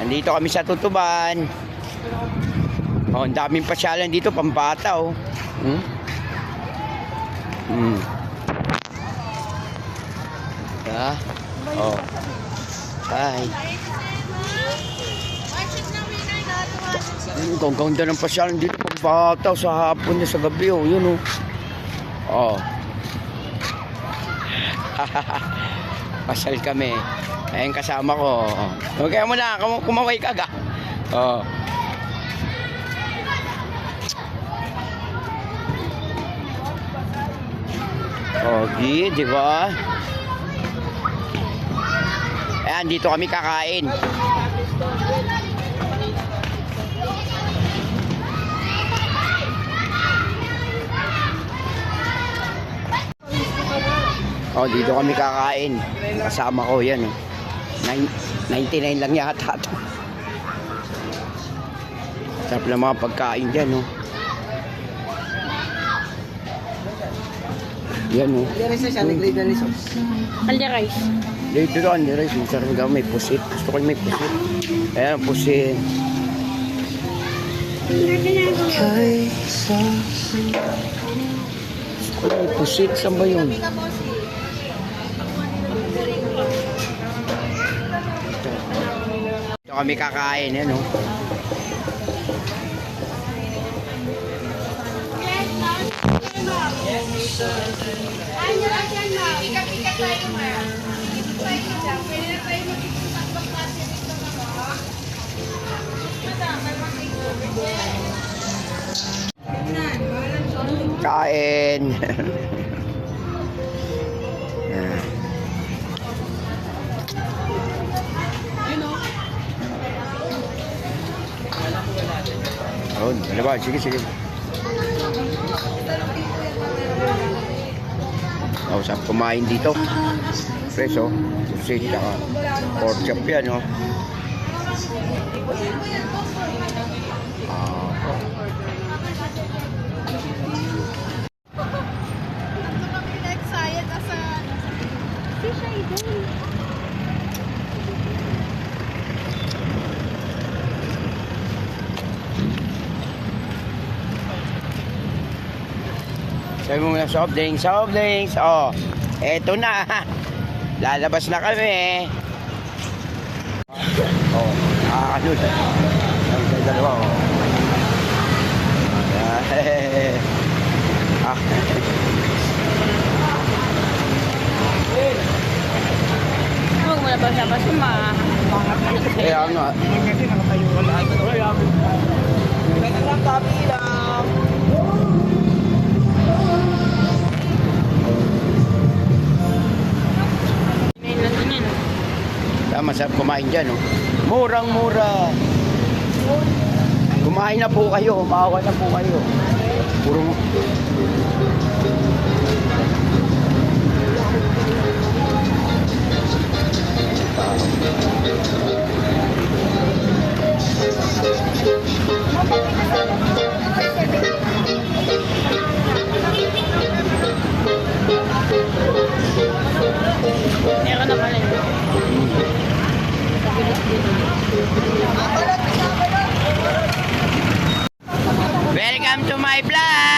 Nandito kami sa Tutuban. Oh, ang daming pasyalan dito, pambata oh. Oh. Bye. Ang ganda ng pasyalan dito, pambata sa hapon na sa gabi oh, yun oh. Oh. Pasal kami. Ayun kasama ko. Okay mo na, kumaway ka ga. Oh. Okay, di ba? Ayan, dito kami kakain. Oh, dito kami kakain. Kasama ko 'yan. 99 lang yata 'to. Sarap ng mga pagkain diyan, no. Yan, no. Alderais. Dito doon, alderais. Sarap daw, may pusit. Gusto ko may pusit. Ayan, pusit. Gusto ko may pusit. Saan ba yun? Ito kami kakain, no. Kain. Oh, ano ba? Sige, sige. Oh, saan kumain dito? Preso, pusit, saka pork chop yan, no? Sabi mo na soft drinks, soft drinks. Oh, eto na. Lalabas na kami. Oh, ano na. Ang dalawa, oh. Ah. Huwag mo na ba siya kasi Kaya nga. Kasi nakatayo ka lang. Kaya lang kami lang. Masarap kumain dyan, oh. Murang-mura. Kumain na po kayo, maawa na po kayo. Puro meron na pala yun. Welcome to my vlog!